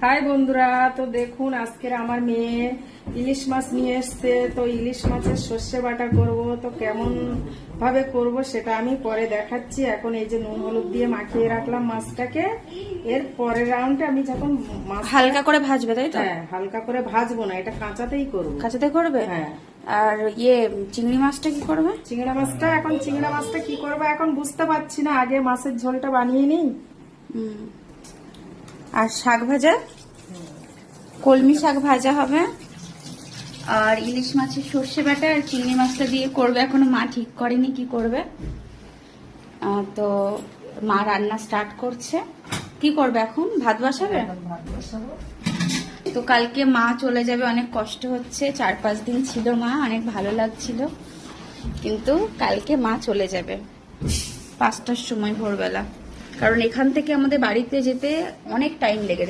High বন্ধুরা, তো দেখুন আজকের আমার মেয়ে ইলিশ মাছ নিয়ে এসছে। তো ইলিশ মাছের সর্ষে বাটা করব, তো কেমন ভাবে করব সেটা আমি পরে দেখাচ্ছি। এখন এই যে নুন হলুদ দিয়ে মাখিয়ে রাখলাম মাছটাকে। এর পরের রাউন্ডে আমি যখন মাছ হালকা করে ভাজবে, তাই তো? হ্যাঁ, হালকা করে ভাজবো না, এটা কাঁচাতেই করবো। কাঁচাতে করবে? হ্যাঁ। আর চিংড়ি মাছটা কি করবে? চিংড়া মাছটা কি করবো এখন বুঝতে পারছি না, আগে মাছের ঝোলটা বানিয়ে নিই। আর শাক ভাজা, কলমি শাক ভাজা হবে। আর ইলিশ মাছের সর্ষে বাটা আর চিংড়ি মাছটা দিয়ে করবে, এখনো মা ঠিক করেনি কি করবে। তো মা রান্না স্টার্ট করছে। কি করবে এখন? ভাত বসাবে? তো কালকে মা চলে যাবে, অনেক কষ্ট হচ্ছে। 4-5 দিন ছিল মা, অনেক ভালো লাগছিল, কিন্তু কালকে মা চলে যাবে 5টার সময় ভোরবেলা। কারণ এখান থেকে আমাদের বাড়িতে যেতে অনেক টাইম লেগে যায়।